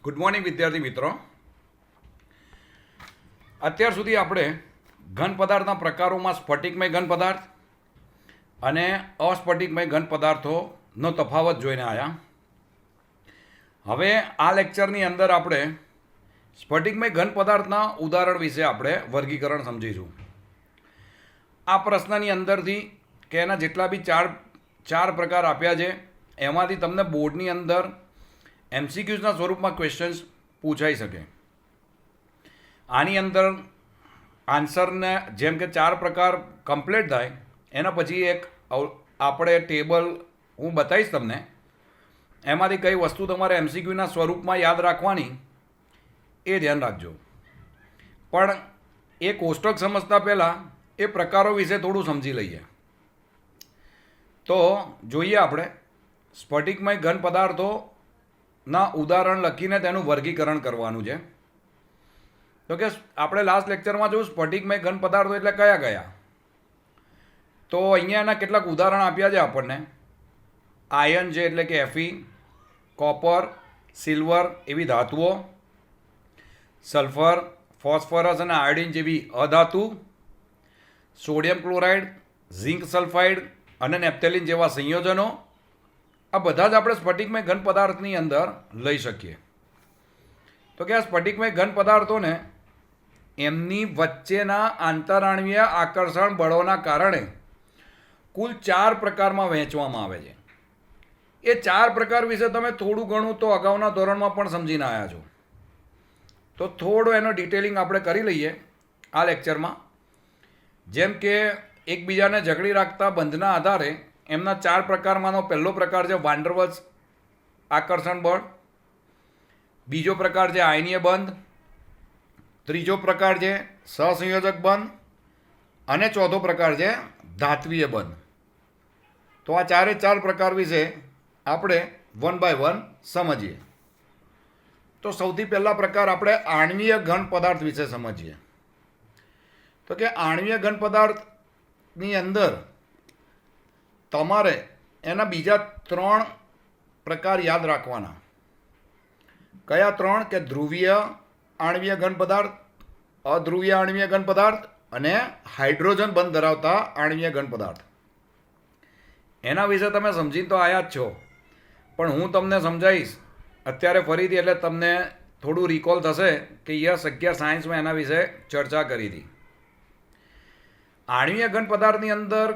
Good morning વિદ્યાર્થી મિત્રો. અત્યાર સુધી આપણે ઘન પદાર્થના પ્રકારોમાં સ્ફટિકમય ઘન પદાર્થ અને અસ્ફટિકમય ઘન પદાર્થોનો તફાવત જોઈને આવ્યા. હવે આ લેક્ચરની અંદર આપણે સ્ફટિકમય ઘન પદાર્થના ઉદાહરણ વિશે આપણે વર્ગીકરણ સમજીશું. આ પ્રશ્નની અંદરથી કે એના જેટલા બી ચાર પ્રકાર આપ્યા છે એમાંથી તમને બોર્ડની અંદર એમસીક્યુઝના સ્વરૂપમાં ક્વેશ્ચન્સ પૂછાઈ શકે. આની અંદર આન્સરને જેમ કે ચાર પ્રકાર કમ્પ્લીટ થાય એના પછી એક આપણે ટેબલ હું બતાવીશ તમને. એમાંથી કઈ વસ્તુ તમારે એમસીક્યુના સ્વરૂપમાં યાદ રાખવાની એ ધ્યાન રાખજો. પણ એ કોષ્ટક સમજતા પહેલાં એ પ્રકારો વિશે થોડું સમજી લઈએ. તો જોઈએ આપણે સ્ફટિકમય ઘન પદાર્થોના ઉદાહરણ લખીને તેનું વર્ગીકરણ કરવાનું છે. તો કે આપણે લાસ્ટ લેક્ચરમાં જોયું સ્ફટિકમય ઘન પદાર્થો એટલે કયા કયા. તો અહીંયા એના કેટલાક ઉદાહરણ આપ્યા છે આપણને. આયર્ન છે એટલે કે Fe, કોપર, સિલ્વર એવી ધાતુઓ, સલ્ફર, ફોસ્ફરસ અને આયોડિન જેવી અધાતુ, સોડિયમ ક્લોરાઇડ, ઝિંક સલ્ફાઇડ અને નેપ્થેલિન જેવા સંયોજનો. આ બધા જ આપણે સ્ફટિકમય ઘન પદાર્થની અંદર લઈ શકીએ. તો કે આ સ્ફટિકમય ઘન પદાર્થોને એમની વચ્ચેના આંતરાણ્વીય આકર્ષણ બળોના કારણે કુલ 4 પ્રકારમાં વહેંચવામાં આવે છે. એ 4 પ્રકાર વિશે તમે થોડું ઘણું તો અગાઉના ધોરણમાં પણ સમજીને આવ્યા છો. તો થોડું એનો ડિટેલિંગ આપણે કરી લઈએ આ લેક્ચરમાં. જેમ કે એકબીજાને જકડી રાખતા બંધના આધારે એમના 4 પ્રકારમાંનો પહેલો પ્રકાર છે વાન ડર વાલ્સ આકર્ષણ બળ, બીજો પ્રકાર છે આયનીય બંધ, ત્રીજો પ્રકાર છે સહસંયોજક બંધ અને ચોથો પ્રકાર છે ધાત્વીય બંધ. તો આ 4 પ્રકાર વિશે આપણે વન બાય વન સમજીએ. તો સૌથી પહેલા પ્રકાર આપણે આણ્વીય ઘન પદાર્થ વિશે સમજીએ. તો કે આણ્વીય ઘન પદાર્થની અંદર તમારે એના બીજા 3 પ્રકાર યાદ રાખવાના. કયા 3? કે ધ્રુવીય આણ્વીય ઘન પદાર્થ, અધ્રુવીય આણ્વીય ઘન પદાર્થ અને હાઇડ્રોજન બંધ ધરાવતા આણ્વીય ઘન પદાર્થ. એના વિશે તમે સમજીને તો આવ્યા જ છો, પણ હું તમને સમજાવીશ અત્યારે ફરીથી, એટલે તમને થોડું રિકોલ થશે કે યસ 11 સાયન્સમાં એના વિશે ચર્ચા કરી હતી. આણ્વીય ઘન પદાર્થની અંદર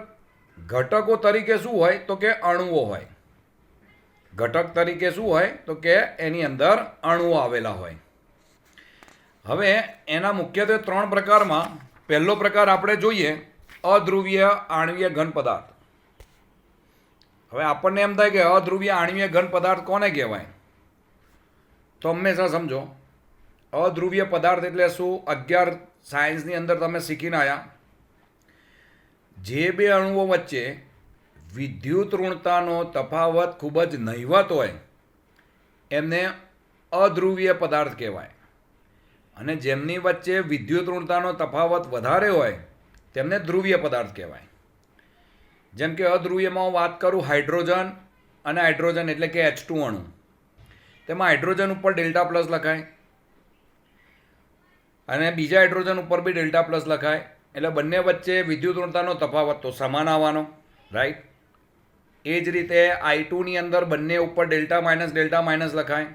ઘટકો તરીકે શું હોય? તો કે અણુઓ હોય. ઘટક તરીકે શું હોય? તો કે એની અંદર અણુઓ આવેલા હોય. હવે એના મુખ્યત્વે 3 પ્રકારમાં પહેલો પ્રકાર આપણે જોઈએ અધ્રુવીય આણ્વીય ઘન પદાર્થ. હવે આપણને એમ થાય કે અધ્રુવીય આણ્વીય ઘન પદાર્થ કોને કહેવાય? તો હંમેશા સમજો અધ્રુવીય પદાર્થ એટલે શું? 11 સાયન્સની અંદર તમે શીખીને આવ્યા. જે બે અણુઓ વચ્ચે વિદ્યુત ઋણતાનો તફાવત ખૂબ જ નહિવત હોય એમને અધ્રુવીય પદાર્થ કહેવાય, અને જેમની વચ્ચે વિદ્યુત ઋણતાનો તફાવત વધારે હોય તેમને ધ્રુવીય પદાર્થ કહેવાય. જેમ કે અધ્રુવીયમાં હું વાત કરું હાઇડ્રોજન અને હાઇડ્રોજન એટલે કે H2 અણુ. તેમાં હાઇડ્રોજન ઉપર ડેલ્ટા પ્લસ લખાય અને બીજા હાઇડ્રોજન ઉપર બી ડેલ્ટા પ્લસ લખાય. એટલે બંને વચ્ચે વિદ્યુત ઋણતાનો તફાવત તો સમાન આવવાનો, રાઈટ. એ જ રીતે I2ની અંદર બંને ઉપર ડેલ્ટા માઇનસ લખાય,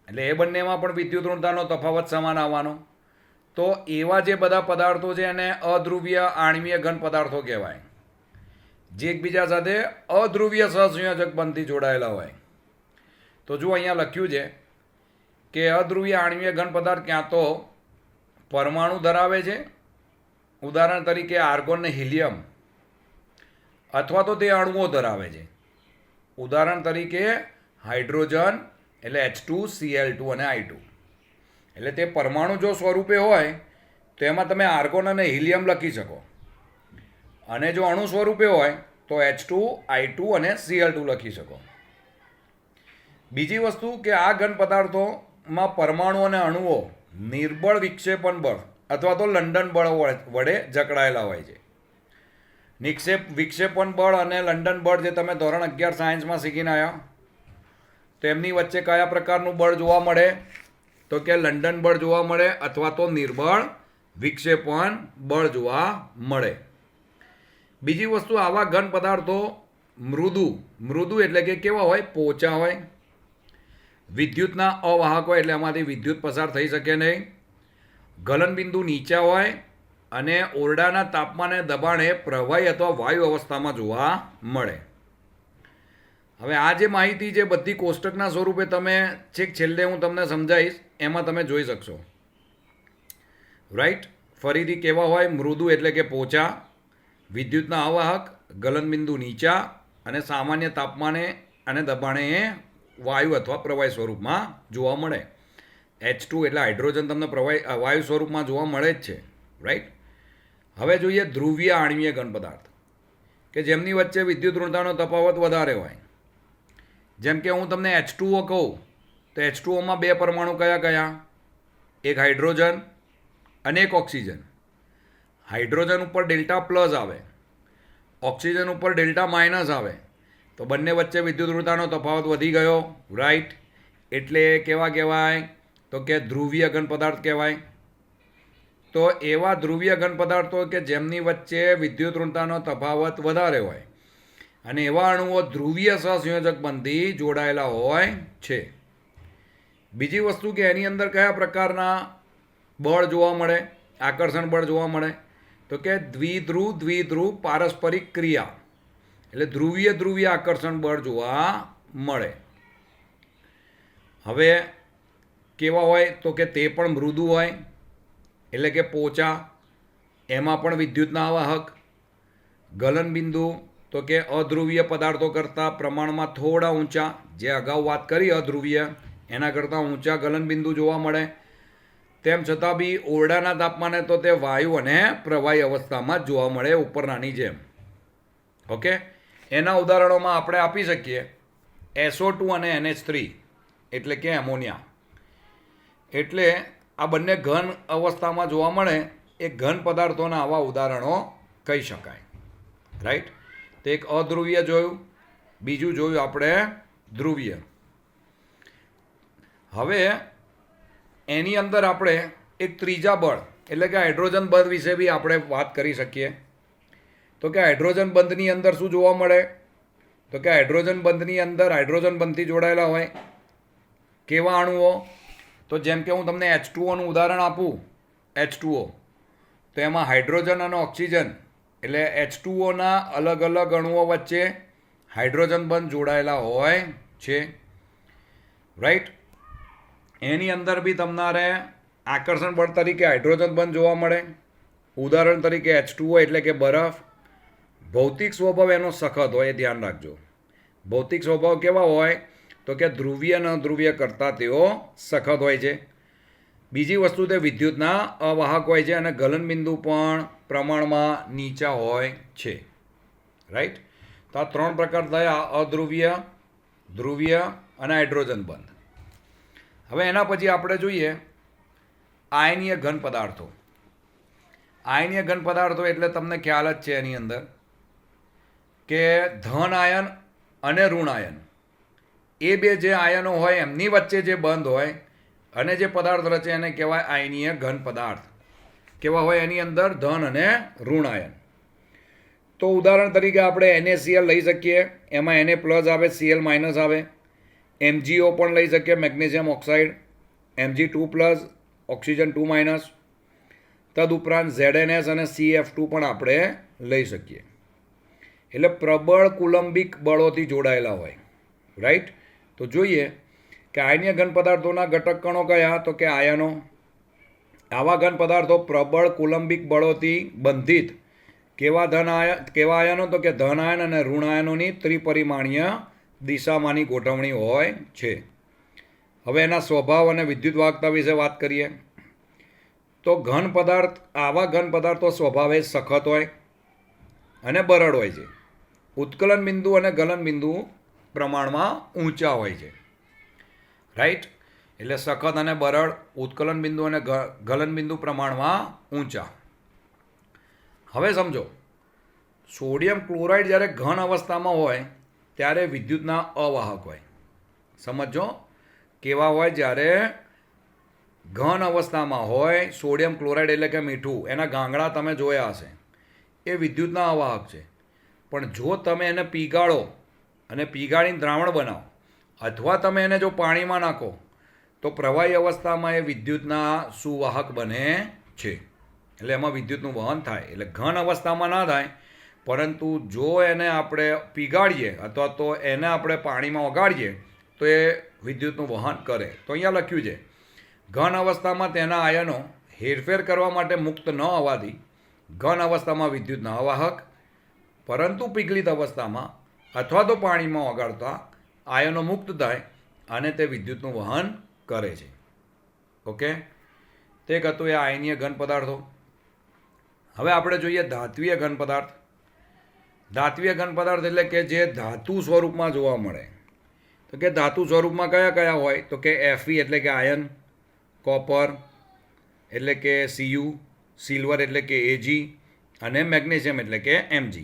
એટલે એ બંનેમાં પણ વિદ્યુત ઋણતાનો તફાવત સમાન આવવાનો. તો એવા જે બધા પદાર્થો છે એને અધ્રુવીય આણ્વીય ઘન પદાર્થો કહેવાય, જે એકબીજા સાથે અધ્રુવીય સહસંયોજક બંધથી જોડાયેલા હોય. તો જો અહીંયા લખ્યું છે કે અધ્રુવીય આણ્વીય ઘન પદાર્થ ક્યાં તો પરમાણુ ધરાવે છે, ઉદાહરણ તરીકે આર્ગોન ને હિલિયમ, અથવા તો તે અણુઓ ધરાવે છે, ઉદાહરણ તરીકે હાઇડ્રોજન એટલે H2Cl2 અને I2. એટલે તે પરમાણુ જો સ્વરૂપે હોય તો એમાં તમે આર્ગોન અને હિલિયમ લખી શકો, અને જો અણુ સ્વરૂપે હોય તો H2, I2 અને Cl2 લખી શકો. બીજી વસ્તુ કે આ ઘન પદાર્થોમાં પરમાણુ અને અણુઓ નિર્બળ વિક્ષેપણ બળ અથવા તો લંડન બળ વડે જકડાયેલા હોય છે. વિક્ષેપણ બળ અને લંડન બળ જે તમે ધોરણ 11 સાયન્સમાં શીખીને આવ્યા, તો એમની વચ્ચે કયા પ્રકારનું બળ જોવા મળે? તો કે લંડન બળ જોવા મળે અથવા તો નિર્બળ વિક્ષેપણ બળ જોવા મળે. બીજી વસ્તુ, આવા ઘન પદાર્થો મૃદુ એટલે કે કેવા હોય? પોચા હોય. વિદ્યુતના અવાહક હોય એટલે એમાંથી વિદ્યુત પસાર થઈ શકે નહીં. ગલનબિંદુ નીચા હોય અને ઓરડાના તાપમાને દબાણે પ્રવાહી અથવા વાયુ અવસ્થામાં જોવા મળે. હવે આ જે માહિતી છે બધી કોષ્ટકના સ્વરૂપે તમે છેક છેલ્લે હું તમને સમજાવીશ એમાં તમે જોઈ શકશો. રાઈટ. ફરીથી કેવા હોય? મૃદુ એટલે કે પોચા, વિદ્યુતના અવાહક, ગલનબિંદુ નીચા અને સામાન્ય તાપમાને અને દબાણે વાયુ અથવા પ્રવાહી સ્વરૂપમાં જોવા મળે. H2 એટલે હાઇડ્રોજન તમને વાયુ સ્વરૂપમાં જોવા મળે જ છે. રાઈટ. હવે જોઈએ ધ્રુવીય આણ્વીય ઘન પદાર્થ કે જેમની વચ્ચે વિદ્યુત ઋણતાનો તફાવત વધારે હોય. જેમ કે હું તમને H2O કહું તો H2Oમાં 2 પરમાણુ કયા કયા? એક હાઇડ્રોજન અને એક ઓક્સિજન. હાઇડ્રોજન ઉપર ડેલ્ટા પ્લસ આવે, ઓક્સિજન ઉપર ડેલ્ટા માઇનસ આવે, તો બંને વચ્ચે વિદ્યુત ઋણતાનો તફાવત વધી ગયો. રાઈટ. એટલે કેવા કહેવાય? તો કે ધ્રુવીય ઘન પદાર્થ કહેવાય. તો એવા ધ્રુવીય ઘન પદાર્થો કે જેમની વચ્ચે વિદ્યુત ઋણતાનો તફાવત વધારે હોય અને એવા અણુઓ ધ્રુવીય સહસંયોજક બંધી જોડાયેલા હોય છે. બીજી વસ્તુ કે એની અંદર કયા પ્રકારના બળ જોવા મળે? આકર્ષણ બળ જોવા મળે. તો કે દ્વિધ્રુવ પારસ્પરિક ક્રિયા એટલે ધ્રુવીય આકર્ષણ બળ જોવા મળે. હવે કેવા હોય? તો કે તે પણ મૃદુ હોય એટલે કે પોચા, એમાં પણ વિદ્યુતના અવાહક. ગલનબિંદુ તો કે અધ્રુવીય પદાર્થો કરતાં પ્રમાણમાં થોડા ઊંચા, જે અગાઉ વાત કરી અધ્રુવીય એના કરતાં ઊંચા ગલનબિંદુ જોવા મળે. તેમ છતાં બી ઓરડાના તાપમાને તો તે વાયુ અને પ્રવાહી અવસ્થામાં જ જોવા મળે ઉપરનાની જેમ. ઓકે. એના ઉદાહરણોમાં આપણે આપી શકીએ SO2 અને NH3 એટલે કે એમોનિયા. એટલે આ બંને ઘન અવસ્થામાં જોવા મળે એ ઘન પદાર્થોના આવા ઉદાહરણો કહી શકાય. રાઈટ. તો એક અધ્રુવીય જોયું, બીજું જોયું આપણે ધ્રુવીય. હવે એની અંદર આપણે એક ત્રીજા બળ એટલે કે હાઇડ્રોજન બંધ વિશે બી આપણે વાત કરી શકીએ. તો કે હાઇડ્રોજન બંધની અંદર શું જોવા મળે? તો કે હાઇડ્રોજન બંધની અંદર હાઇડ્રોજન બંધથી જોડાયેલા હોય. કેવા અણુઓ? તો જેમ કે હું તમને H2Oનું ઉદાહરણ આપું, H2O, તો એમાં હાઇડ્રોજન અને ઓક્સિજન એટલે H2Oના અલગ અલગ અણુઓ વચ્ચે હાઇડ્રોજન બંધ જોડાયેલા હોય છે. રાઈટ. એની અંદર બી તમારે આકર્ષણ બળ તરીકે હાઇડ્રોજન બંધ જોવા મળે. ઉદાહરણ તરીકે H2O એટલે કે બરફ. ભૌતિક સ્વભાવ એનો સખત હોય, એ ધ્યાન રાખજો. ભૌતિક સ્વભાવ કેવા હોય? તો કે ધ્રુવીય અને અધ્રુવીય કરતાં તેઓ સખત હોય છે. બીજી વસ્તુ તે વિદ્યુતના અવાહક હોય છે અને ગલનબિંદુ પણ પ્રમાણમાં નીચા હોય છે. રાઈટ. તો આ 3 પ્રકાર થયા: અધ્રુવીય, ધ્રુવીય અને હાઇડ્રોજન બંધ. હવે એના પછી આપણે જોઈએ આયનીય ઘન પદાર્થો. આયનીય ઘન પદાર્થો એટલે તમને ખ્યાલ જ છે એની અંદર કે ધન આયન અને ઋણ આયન એ બે જે આયનો હોય એમની વચ્ચે જે બંધ હોય અને જે પદાર્થ રચે એને કહેવાય આયનીય ઘન પદાર્થ. કેવા હોય એની અંદર? ધન અને ઋણ આયન. તો ઉદાહરણ તરીકે આપણે NaCl લઈ શકીએ, એમાં Na પ્લસ આવે, Cl માઇનસ આવે. MgO પણ લઈ શકીએ, magnesium oxide, Mg2 plus, oxygen 2 minus. તદુપરાંત ZnS અને CF2 પણ આપણે લઈ શકીએ. એટલે પ્રબળ કુલંબિક બળોથી જોડાયેલા હોય. રાઈટ. તો જોઈએ કે આયનીય ઘન પદાર્થોના ઘટક કણો કયા? તો કે આયનો. આવા ઘન પદાર્થો પ્રબળ કુલંબિક બળોથી બંધિત. કેવા આયનો? તો કે ધન આયન અને ઋણ આયનોની ત્રિપરિમાણીય દિશામાંની ગોઠવણી હોય છે. હવે એના સ્વભાવ અને વિદ્યુત વાહકતા વિશે વાત કરીએ તો આવા ઘન પદાર્થો સ્વભાવે સખત હોય અને બરડ હોય છે. ઉત્કલન બિંદુ અને ગલન બિંદુ પ્રમાણમાં ઊંચા હોય છે. રાઈટ. એટલે સખત અને બરડ, ઉત્કલન બિંદુ અને ગલન બિંદુ પ્રમાણમાં ઊંચા. હવે સમજો, સોડિયમ ક્લોરાઇડ જ્યારે ઘન અવસ્થામાં હોય ત્યારે વિદ્યુતના અવાહક હોય. સમજો કેવા હોય? જ્યારે ઘન અવસ્થામાં હોય સોડિયમ ક્લોરાઇડ એટલે કે મીઠું, એના ગાંગડા તમે જોયા હશે, એ વિદ્યુતના અવાહક છે. પણ જો તમે એને પીગાળો અને પીગાળીને દ્રાવણ બનાવો, અથવા તમે એને જો પાણીમાં નાખો, તો પ્રવાહી અવસ્થામાં એ વિદ્યુતના સુવાહક બને છે. એટલે એમાં વિદ્યુતનું વહન થાય. એટલે ઘન અવસ્થામાં ના થાય, પરંતુ જો એને આપણે પીગાળીએ અથવા તો એને આપણે પાણીમાં ઓગાળીએ તો એ વિદ્યુતનું વહન કરે. તો અહીંયા લખ્યું છે ઘન અવસ્થામાં તેના આયનો હેરફેર કરવા માટે મુક્ત ન હોવાથી ઘન અવસ્થામાં વિદ્યુતના અવાહક, પરંતુ પીગળિત અવસ્થામાં અથવા તો પાણીમાં ઓગાળતા આયનો મુક્ત થાય અને તે વિદ્યુતનું વહન કરે છે. ઓકે, તે હતું એ આયનીય ઘન પદાર્થો. હવે આપણે જોઈએ ધાત્વીય ઘન પદાર્થ. ધાત્વીય ઘન પદાર્થ એટલે કે જે ધાતુ સ્વરૂપમાં જોવા મળે. તો કે ધાતુ સ્વરૂપમાં કયા કયા હોય? તો કે Fe એટલે કે આયન, કોપર એટલે કે Cu, સિલ્વર એટલે કે Ag અને મેગ્નેશિયમ એટલે કે Mg.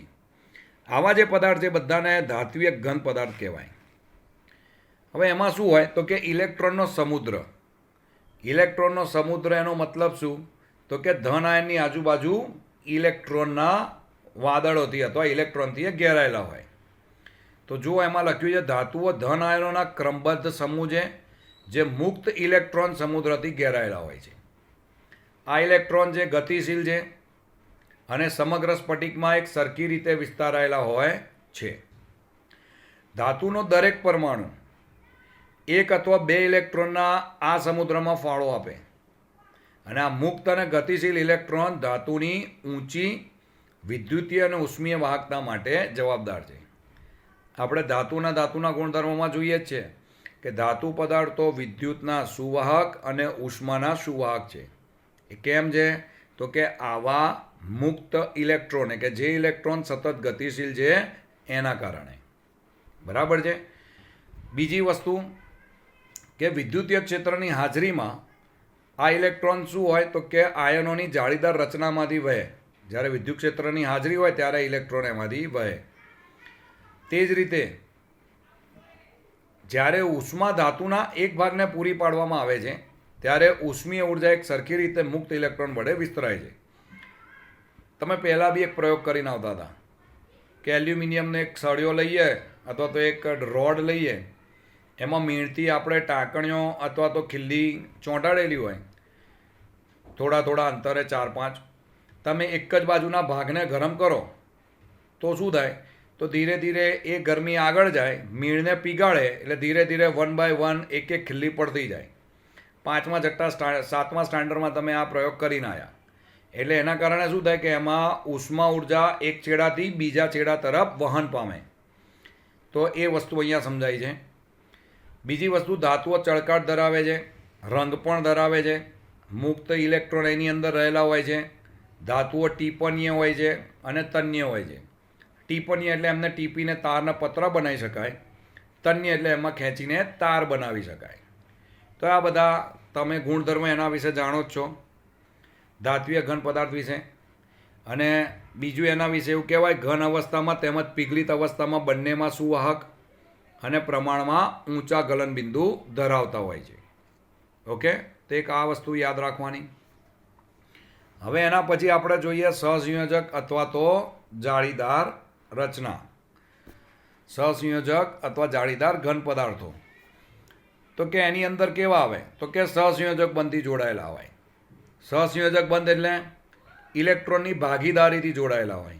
આવા જે પદાર્થ છે બધાને ધાત્વીય ઘન પદાર્થ કહેવાય. હવે એમાં શું હોય? તો કે ઇલેક્ટ્રોનનો સમુદ્ર. ઇલેક્ટ્રોનનો સમુદ્ર એનો મતલબ શું? તો કે ધન આયનની આજુબાજુ ઇલેક્ટ્રોનના વાદળોથી અથવા ઇલેક્ટ્રોનથી એ ઘેરાયેલા હોય. તો જો એમાં લખ્યું છે ધાતુઓ ધન આયનોના ક્રમબદ્ધ સમૂહ છે જે મુક્ત ઇલેક્ટ્રોન સમુદ્રથી ઘેરાયેલા હોય છે. આ ઇલેક્ટ્રોન જે ગતિશીલ છે અને સમગ્ર સ્ફટિકમાં એક સરખી રીતે વિસ્તારાયેલા હોય છે. ધાતુનો દરેક પરમાણુ એક અથવા બે ઇલેક્ટ્રોનના આ સમુદ્રમાં ફાળો આપે, અને આ મુક્ત અને ગતિશીલ ઇલેક્ટ્રોન ધાતુની ઊંચી વિદ્યુતીય અને ઉષ્મીય વાહકતા માટે જવાબદાર છે. આપણે ધાતુના ગુણધર્મોમાં જોઈએ જ છે કે ધાતુ પદાર્થો વિદ્યુતના સુવાહક અને ઉષ્માના સુવાહક છે. એ કેમ છે? તો કે આવા મુક્ત ઇલેક્ટ્રોન કે જે ઇલેક્ટ્રોન સતત ગતિશીલ છે એના કારણે. બરાબર છે. બીજી વસ્તુ કે વિદ્યુતીય ક્ષેત્રની હાજરીમાં આ ઇલેક્ટ્રોન શું હોય? તો કે આયનોની જાળીદાર રચનામાંથી વહે. જ્યારે વિદ્યુત ક્ષેત્રની હાજરી હોય ત્યારે ઇલેક્ટ્રોન એમાંથી વહે. તે જ રીતે જ્યારે ઉષ્મા ધાતુના એક ભાગને પૂરી પાડવામાં આવે છે ત્યારે ઉષ્મીય ઉર્જા એક સરખી રીતે મુક્ત ઇલેક્ટ્રોન વડે વિસ્તરાય છે. તમે પહેલાં બી એક પ્રયોગ કરીને આવતા હતા કે એલ્યુમિનિયમનો એક સળિયો લઈએ અથવા તો એક રોડ લઈએ, એમાં મીણથી આપણે ટાંકણીઓ અથવા તો ખીલ્લી ચોંટાડેલી હોય, થોડા અંતરે 4-5. તમે એક જ બાજુના ભાગને ગરમ કરો તો શું થાય? તો ધીરે ધીરે એ ગરમી આગળ જાય, મીણને પીગાળે, એટલે ધીરે ધીરે 1 by 1 એક એક ખીલ્લી પડતી જાય. 5મા 7મા સ્ટાન્ડર્ડમાં તમે આ પ્રયોગ કરીને આવ્યા. એટલે એના કારણે શું થાય કે એમાં ઉષ્મા ઉર્જા એક છેડાથી બીજા છેડા તરફ વહન પામે. તો એ વસ્તુ અહીંયા સમજાય છે. બીજી વસ્તુ, ધાતુઓ ચળકાટ ધરાવે છે, રંગ પણ ધરાવે છે, મુક્ત ઇલેક્ટ્રોન એની અંદર રહેલા હોય છે. ધાતુઓ ટીપનીય હોય છે અને તન્ય હોય છે. ટીપનીય એટલે એમને ટીપીને તારના પતરા બનાવી શકાય. તન્ય એટલે એમાં ખેંચીને તાર બનાવી શકાય. તો આ બધા તમે ગુણધર્મ એના વિશે જાણો જ છો, ધાત્વીય ઘન પદાર્થ વિશે. અને બીજું એના વિશે એવું કહેવાય ઘન અવસ્થામાં તેમજ પીગળિત અવસ્થામાં બંનેમાં સુવાહક અને પ્રમાણમાં ઊંચા ગલનબિંદુ ધરાવતા હોય છે. ઓકે, તો એક આ વસ્તુ યાદ રાખવાની. હવે એના પછી આપણે જોઈએ સહસંયોજક અથવા તો જાળીદાર રચના. સહસંયોજક અથવા જાળીદાર ઘન પદાર્થો. તો કે એની અંદર કેવા આવે? તો કે સહસંયોજક બંધથી જોડાયેલા હોય. સહસંયોજક બંધ એટલે ઇલેક્ટ્રોનની ભાગીદારીથી જોડાયેલા હોય.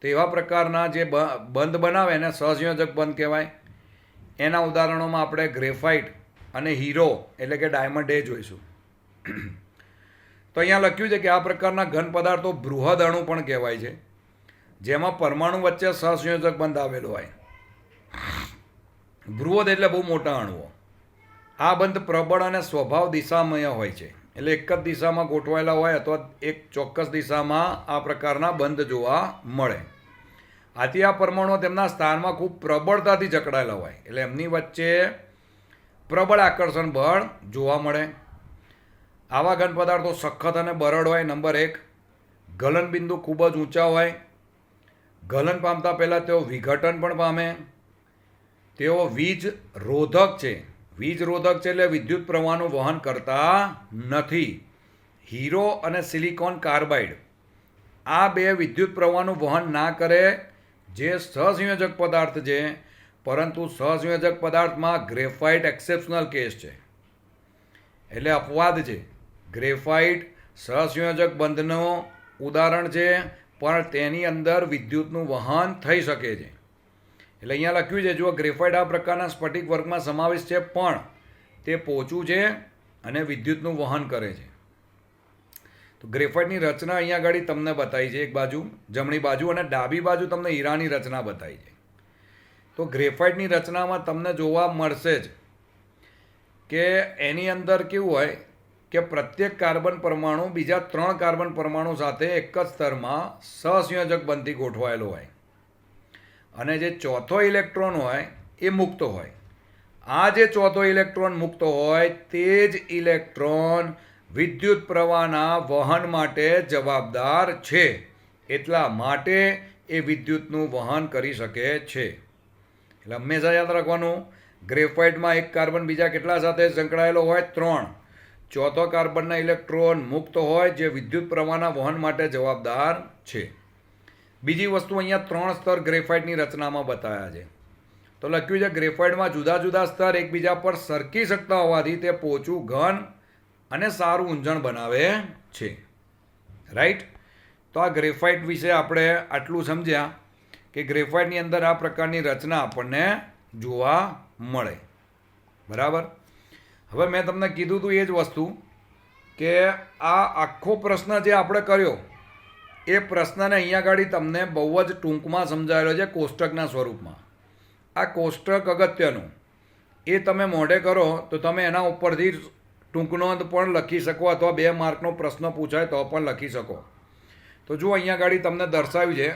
તો એવા પ્રકારના જે બંધ બનાવે એને સહસંયોજક બંધ કહેવાય. એના ઉદાહરણોમાં આપણે ગ્રેફાઇટ અને હીરો એટલે કે ડાયમંડ એ જોઈશું. તો અહીંયા લખ્યું છે કે આ પ્રકારના ઘન પદાર્થો બૃહદ અણુ પણ કહેવાય છે, જેમાં પરમાણુ વચ્ચે સહસંયોજક બંધ આવેલો હોય. બૃહદ એટલે બહુ મોટા અણુઓ. આ બંધ પ્રબળ અને સ્વભાવ દિશામય હોય છે. એટલે એક જ દિશામાં ગોઠવાયેલા હોય અથવા એક ચોક્કસ દિશામાં આ પ્રકારના બંધ જોવા મળે. આથી આ પરમાણુઓ તેમના સ્થાનમાં ખૂબ પ્રબળતાથી જકડાયેલા હોય, એટલે એમની વચ્ચે પ્રબળ આકર્ષણ બળ જોવા મળે. આવા ઘન પદાર્થો સખત અને બરડ હોય. નંબર 1, ગલનબિંદુ ખૂબ જ ઊંચા હોય. ગલન પામતા પહેલાં તેઓ વિઘટન પણ પામે. તેઓ વીજ રોધક છે. વીજરોધક છે એટલે વિદ્યુત પ્રવાહનું વહન કરતા નથી. હીરો અને સિલિકોન કાર્બાઇડ આ બે વિદ્યુત પ્રવાહનું વહન ના કરે જે સહસંયોજક પદાર્થ છે, પરંતુ સહસંયોજક પદાર્થમાં ગ્રેફાઇટ એક્સેપ્શનલ કેસ છે, એટલે અપવાદ છે. ગ્રેફાઇટ સહસંયોજક બંધનું ઉદાહરણ છે, પણ તેની અંદર વિદ્યુતનું વહન થઈ શકે છે. એટલે અહીંયા લખ્યું છે, જો ગ્રેફાઇટ આ પ્રકારના સ્ફટિક વર્ગમાં સમાવેશ છે, પણ તે પોચું છે અને વિદ્યુતનું વહન કરે છે. તો ગ્રેફાઇટની રચના અહીંયા આગળ તમને બતાવી છે, એક બાજુ જમણી બાજુ અને ડાબી બાજુ તમને હીરાની રચના બતાવી છે. તો ગ્રેફાઇટની રચનામાં તમને જોવા મળશે જ કે એની અંદર કેવું હોય કે પ્રત્યેક કાર્બન પરમાણુ બીજા 3 કાર્બન પરમાણુ સાથે એક જ સ્તરમાં સહસંયોજક બંધથી ગોઠવાયેલો હોય અને જે ચોથો ઇલેક્ટ્રોન હોય એ મુક્ત હોય. આ જે ચોથો ઇલેક્ટ્રોન મુક્ત હોય તે જ ઇલેક્ટ્રોન વિદ્યુત પ્રવાહના વહન માટે જવાબદાર છે. એટલા માટે એ વિદ્યુતનું વહન કરી શકે છે. એટલે હંમેશા યાદ રાખવાનું, ગ્રેફાઇટમાં એક કાર્બન બીજા કેટલા સાથે સંકળાયેલો હોય? 3. ચોથો કાર્બનના ઇલેક્ટ્રોન મુક્ત હોય જે વિદ્યુત પ્રવાહના વહન માટે જવાબદાર છે. બીજી વસ્તુ અહીંયા 3 સ્તર ગ્રેફાઇટની રચનામાં બતાવ્યા છે. તો લખ્યું છે ગ્રેફાઇટમાં જુદા જુદા સ્તર એકબીજા પર સરકી શકતા હોવાથી તે પોચું, ઘન અને સારું ઊંજણ બનાવે છે. રાઈટ. તો આ ગ્રેફાઇટ વિશે આપણે આટલું સમજ્યા કે ગ્રેફાઇટની અંદર આ પ્રકારની રચના આપણને જોવા મળે. બરાબર. હવે મેં તમને કીધું હતું એ જ વસ્તુ કે આ આખો પ્રશ્ન જે આપણે કર્યો એ પ્રશ્નને અહીંયા આગળ તમને બહુ જ ટૂંકમાં સમજાયેલો છે કોષ્ટકના સ્વરૂપમાં. આ કોષ્ટક અગત્યનું, એ તમે મોઢે કરો તો તમે એના ઉપરથી ટૂંકનોંધ પણ લખી શકો અથવા 2 માર્કનો પ્રશ્ન પૂછાય તો પણ લખી શકો. તો જો અહીંયા આગળ તમને દર્શાવ્યું છે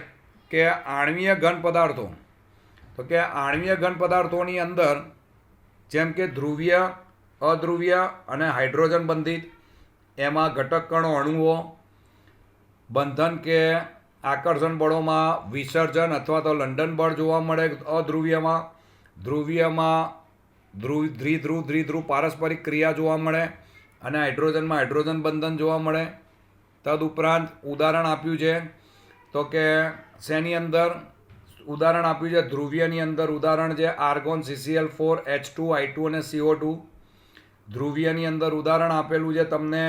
કે આણ્વીય ઘન પદાર્થો, તો કે આણ્વીય ઘન પદાર્થોની અંદર જેમ કે ધ્રુવીય, અધ્રુવીય અને હાઇડ્રોજન બંધિત, એમાં ઘટક કણો, અણુઓ, બંધન કે આકર્ષણ બળોમાં વિસર્જન અથવા તો લંડન બળ જોવા મળે અધ્રુવીયમાં. ધ્રુવીયમાં દ્વિધ્રુવ પારસ્પરિક ક્રિયા જોવા મળે અને હાઇડ્રોજનમાં હાઇડ્રોજન બંધન જોવા મળે. તદુપરાંત ઉદાહરણ આપ્યું છે તો કે શેની અંદર ઉદાહરણ આપ્યું છે? ધ્રુવીયની અંદર ઉદાહરણ છે આર્ગોન, CCl4, H2, I2 અને CO2. ધ્રુવીયની અંદર ઉદાહરણ આપેલું છે તમને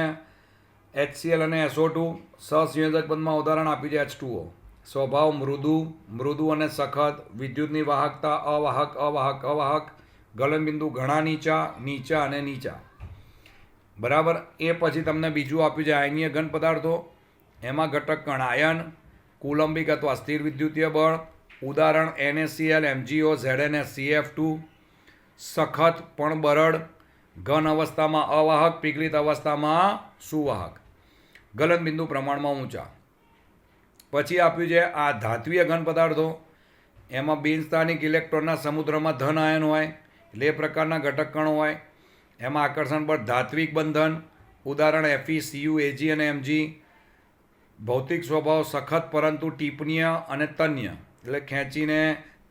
HCl અને SO2. સહસંયોજક બંધમાં ઉદાહરણ આપ્યું છે H2O. સ્વભાવ મૃદુ અને સખત. વિદ્યુતની વાહકતા અવાહક. ગલનબિંદુ ઘણા નીચા અને નીચા. બરાબર. એ પછી તમને બીજું આપ્યું છે આયનીય ઘન પદાર્થો. એમાં ઘટક કણ આયન, કુલંબિક અથવા સ્થિર વિદ્યુતીય બળ. ઉદાહરણ NaCl, MgO, ZnS, CF2. સખત પણ બરડ. ઘન અવસ્થામાં અવાહક, પીગળિત અવસ્થામાં સુવાહક. ગલનબિંદુ પ્રમાણમાં ઊંચા. પછી આપ્યું છે આ ધાત્વીય ઘન પદાર્થો. એમાં બિનસ્થાનિક ઇલેક્ટ્રોનના સમુદ્રમાં ધન આયન હોય, એટલે એ પ્રકારના ઘટક કણો હોય. એમાં આકર્ષણ બળ, ધાત્વિક બંધન. ઉદાહરણ Fe, Cu, Ag અને Mg. ભૌતિક સ્વભાવ સખત પરંતુ ટીપનીય અને તન્ય, એટલે ખેંચીને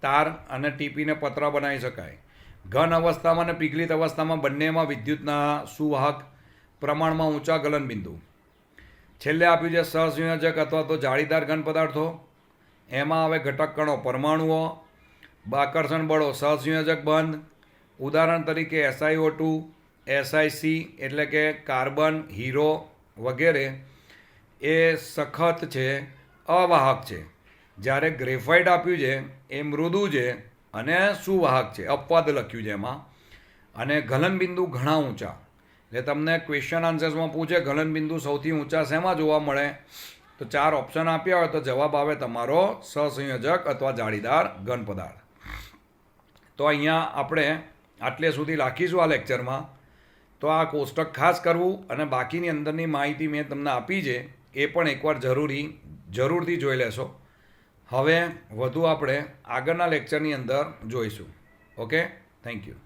તાર અને ટીપીને પતરા બનાવી શકાય. ઘન અવસ્થામાં અને પીગળિત અવસ્થામાં બંનેમાં વિદ્યુતના સુવાહક, પ્રમાણમાં ઊંચા ગલનબિંદુ. છેલ્લે આપ્યું છે સહસંયોજક અથવા તો જાળીદાર ઘન પદાર્થો. એમાં હવે ઘટક કણો, પરમાણુઓ, આકર્ષણ બળો, સહસંયોજક બંધ. ઉદાહરણ તરીકે SiO2, SiC એટલે કે કાર્બન, હીરો વગેરે એ સખત છે, અવાહક છે. જ્યારે ગ્રેફાઇટ આપ્યું છે એ મૃદુ છે અને સુવાહક છે, અપવાદ લખ્યું છે એમાં. અને ગલનબિંદુ ઘણા ઊંચા. એટલે તમને ક્વેશ્ચન આન્સર્સમાં પૂછે ગલનબિંદુ સૌથી ઊંચા શેમાં જોવા મળે, તો 4 ઓપ્શન આપ્યા હોય તો જવાબ આવે તમારો સહસંયોજક અથવા જાળીદાર ઘન પદાર્થ. તો અહીંયા આપણે આટલે સુધી રાખીશું આ લેક્ચરમાં. તો આ કોષ્ટક ખાસ કરવું અને બાકીની અંદરની માહિતી મેં તમને આપી છે એ પણ એકવાર જરૂરથી જોઈ લેશો. હવે વધુ આપણે આગળના લેક્ચરની અંદર જોઈશું. Okay, thank you.